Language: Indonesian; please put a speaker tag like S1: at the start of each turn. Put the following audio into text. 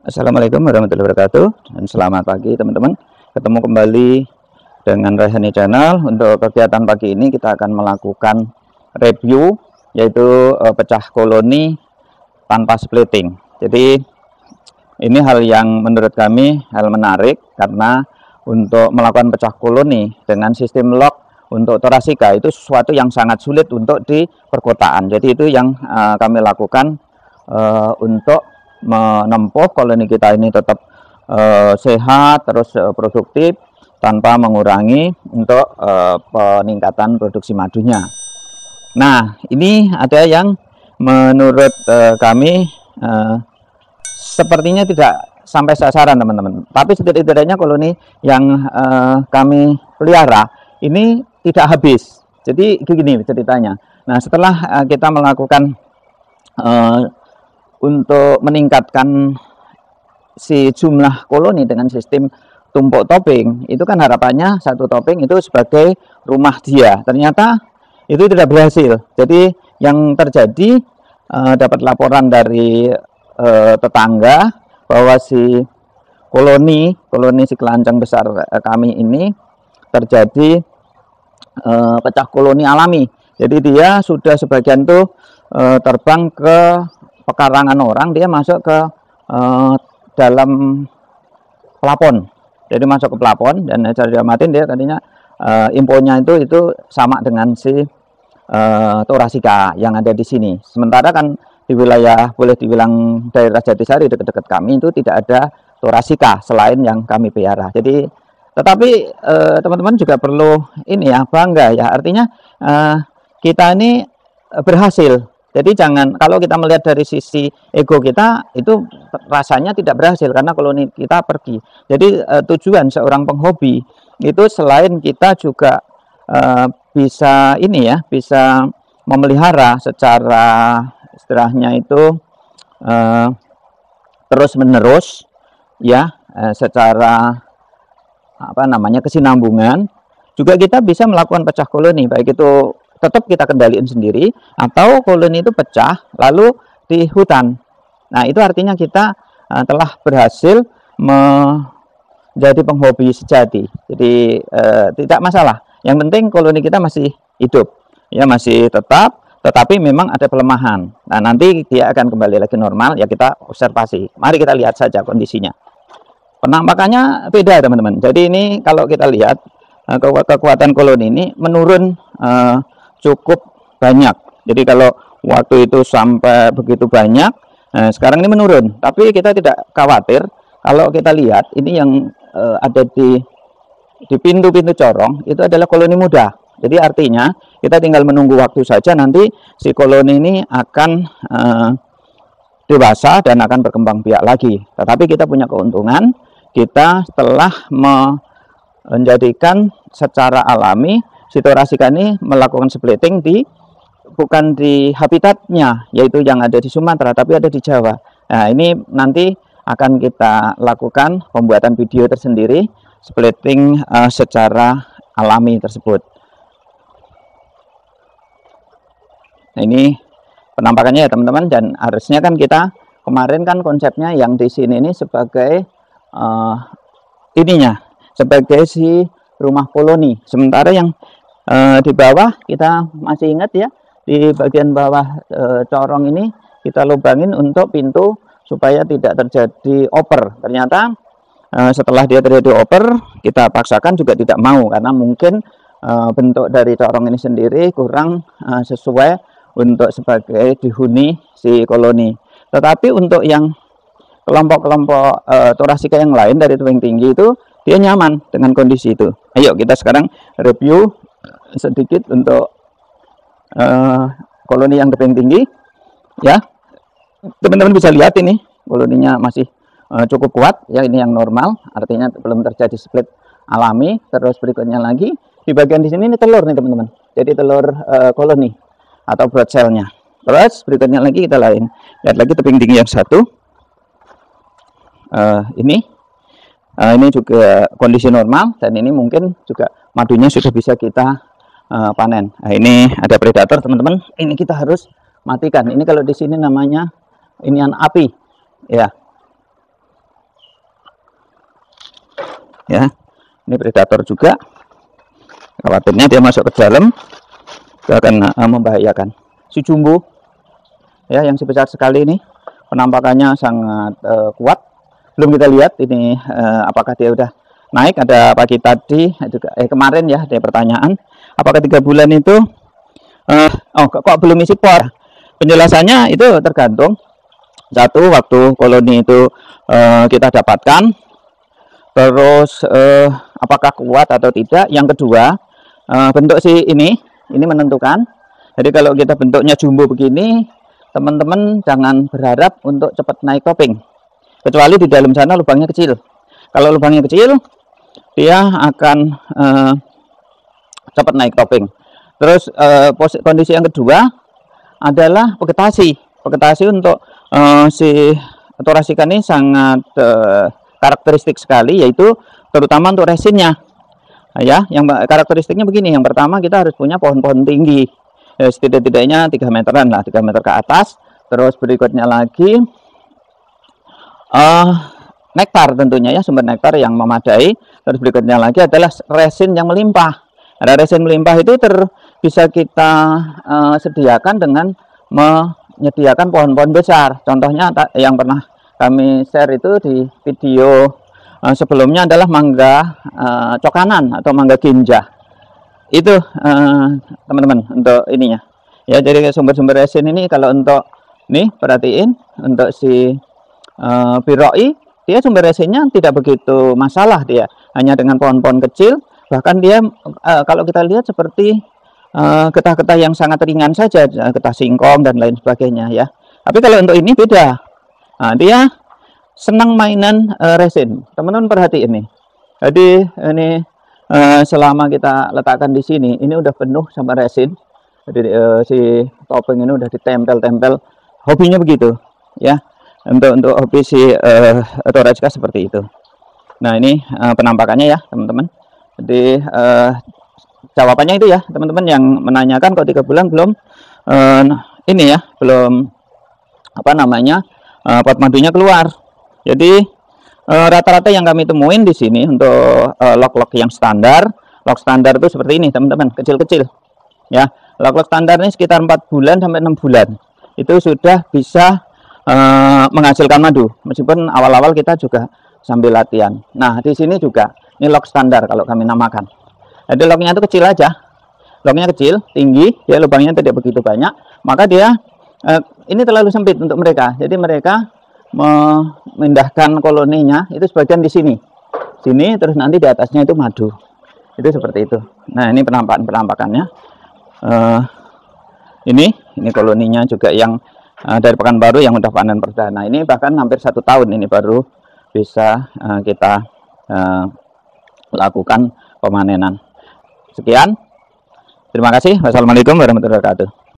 S1: Assalamualaikum warahmatullahi wabarakatuh, dan selamat pagi teman-teman. Ketemu kembali dengan Raihani Channel. Untuk kegiatan pagi ini kita akan melakukan review, yaitu pecah koloni tanpa splitting. Jadi ini hal yang menurut kami hal menarik, karena untuk melakukan pecah koloni dengan sistem lock untuk Thoracea itu sesuatu yang sangat sulit untuk di perkotaan. Jadi itu yang kami lakukan untuk menempuh koloni kita ini tetap sehat, terus produktif, tanpa mengurangi untuk peningkatan produksi madunya. Nah, ini ada yang menurut kami sepertinya tidak sampai sasaran teman-teman, tapi setidaknya koloni yang kami pelihara ini tidak habis. Jadi gini ceritanya. Nah, setelah kita melakukan untuk meningkatkan si jumlah koloni dengan sistem tumpuk topping, itu kan harapannya satu topping itu sebagai rumah dia. Ternyata itu tidak berhasil. Jadi yang terjadi, dapat laporan dari tetangga bahwa si koloni si kelanceng besar kami ini terjadi pecah koloni alami. Jadi dia sudah sebagian tuh terbang ke pekarangan orang, dia masuk ke dalam plafon. Jadi masuk ke plafon, dan cara diamatin dia tadinya infonya itu sama dengan si Thoracea yang ada di sini. Sementara kan di wilayah, boleh dibilang daerah Jatisari dekat-dekat kami itu tidak ada Thoracea selain yang kami pelihara. Jadi tetapi teman-teman juga perlu ini ya, bangga ya, artinya kita ini berhasil. Jadi jangan, kalau kita melihat dari sisi ego kita, itu rasanya tidak berhasil karena koloni kita pergi. Jadi tujuan seorang penghobi itu selain kita juga bisa ini ya, bisa memelihara secara istilahnya itu terus menerus ya, secara apa namanya, kesinambungan, juga kita bisa melakukan pecah koloni, baik itu tetap kita kendalikan sendiri atau koloni itu pecah lalu di hutan. Nah, itu artinya kita telah berhasil menjadi penghobi sejati. Jadi tidak masalah. Yang penting koloni kita masih hidup, ya, masih tetap, tetapi memang ada pelemahan. Nah, nanti dia akan kembali lagi normal, ya kita observasi. Mari kita lihat saja kondisinya. Penampakannya beda teman-teman. Jadi ini kalau kita lihat kekuatan koloni ini menurun cukup banyak. Jadi kalau waktu itu sampai begitu banyak, sekarang ini menurun. Tapi kita tidak khawatir. Kalau kita lihat ini yang ada di pintu-pintu corong itu adalah koloni muda. Jadi artinya kita tinggal menunggu waktu saja, nanti si koloni ini akan dewasa dan akan berkembang biak lagi. Tetapi kita punya keuntungan, kita telah menjadikan secara alami si Thoracea ini melakukan splitting bukan di habitatnya, yaitu yang ada di Sumatera, tapi ada di Jawa. Nah, ini nanti akan kita lakukan pembuatan video tersendiri splitting secara alami tersebut. Nah, ini penampakannya ya teman-teman, dan harusnya kan kita kemarin kan konsepnya yang di sini ini sebagai ininya, sebagai si rumah koloni. Sementara yang di bawah kita masih ingat ya, di bagian bawah corong ini kita lubangin untuk pintu supaya tidak terjadi oper. Ternyata setelah dia terjadi oper, kita paksakan juga tidak mau, karena mungkin bentuk dari corong ini sendiri kurang sesuai untuk sebagai dihuni si koloni. Tetapi untuk yang kelompok-kelompok Thoracea yang lain dari tebing tinggi itu dia nyaman dengan kondisi itu. Ayo kita sekarang review sedikit untuk koloni yang tebing tinggi ya. Teman-teman bisa lihat ini koloninya masih cukup kuat ya, ini yang normal, artinya belum terjadi split alami. Terus berikutnya lagi di bagian di sini ini telur nih teman-teman, jadi telur koloni atau brood cell-nya. Terus berikutnya lagi kita lihat lagi tebing tinggi yang satu, ini juga kondisi normal, dan ini mungkin juga madunya sudah bisa kita panen. Nah, ini ada predator teman-teman, ini kita harus matikan. Ini kalau di sini namanya inian api ya. ya. Ini predator juga, khawatirnya dia masuk ke dalam, itu akan membahayakan. Si jumbo ya, yang sebesar sekali ini, penampakannya sangat kuat. Belum kita lihat ini apakah dia udah naik. Ada pagi tadi juga kemarin ya ada pertanyaan apakah 3 bulan itu kok belum isi por. Penjelasannya itu tergantung, satu, waktu koloni itu kita dapatkan, terus apakah kuat atau tidak. Yang kedua, bentuk si ini menentukan. Jadi kalau kita bentuknya jumbo begini, teman-teman jangan berharap untuk cepat naik topping, kecuali di dalam sana lubangnya kecil. Kalau lubangnya kecil, dia akan cepat naik topping. Terus kondisi yang kedua adalah vegetasi. Vegetasi untuk si thorax ikan ini sangat karakteristik sekali, yaitu terutama untuk resinnya. Ya, yang karakteristiknya begini. Yang pertama, kita harus punya pohon-pohon tinggi. Setidak-tidaknya 3 meteran lah, 3 meter ke atas. Terus berikutnya lagi nektar tentunya ya, sumber nektar yang memadai. Terus berikutnya lagi adalah resin yang melimpah. Ada resin melimpah itu bisa kita sediakan dengan menyediakan pohon-pohon besar. Contohnya yang pernah kami share itu di video sebelumnya adalah mangga cokanan atau mangga ginja. Itu teman-teman untuk ininya ya. Jadi sumber-sumber resin ini kalau untuk nih perhatiin untuk si biroi, dia sumber resinnya tidak begitu masalah, dia hanya dengan pohon-pohon kecil. Bahkan dia kalau kita lihat seperti getah-getah yang sangat ringan saja, getah singkong dan lain sebagainya ya. Tapi kalau untuk ini beda. Nah, dia senang mainan resin. Teman-teman perhatiin nih. Jadi ini selama kita letakkan di sini, ini udah penuh sama resin. Jadi si topping ini udah ditempel-tempel. Hobinya begitu ya. Untuk hobi si thorax seperti itu. Nah, ini penampakannya ya teman-teman. Jadi jawabannya itu ya teman-teman yang menanyakan kok 3 bulan belum ini ya, belum apa namanya pot madunya keluar. Jadi rata-rata yang kami temuin di sini untuk log-log yang standar, log standar itu seperti ini teman-teman, kecil-kecil ya. Log-log standar ini sekitar 4 bulan sampai 6 bulan itu sudah bisa menghasilkan madu, meskipun awal-awal kita juga sambil latihan. Nah, di sini juga ini log standar kalau kami namakan. Jadi lognya itu kecil aja, lognya kecil, tinggi, ya lubangnya tidak begitu banyak, maka dia ini terlalu sempit untuk mereka. Jadi mereka memindahkan koloninya itu sebagian di sini, terus nanti di atasnya itu madu. Itu seperti itu. Nah, ini penampakannya. Ini koloninya juga yang dari Pekanbaru yang udah panen perdana. Ini bahkan hampir 1 tahun ini baru bisa kita lakukan pemanenan. Sekian. Terima kasih. Wassalamualaikum warahmatullahi wabarakatuh.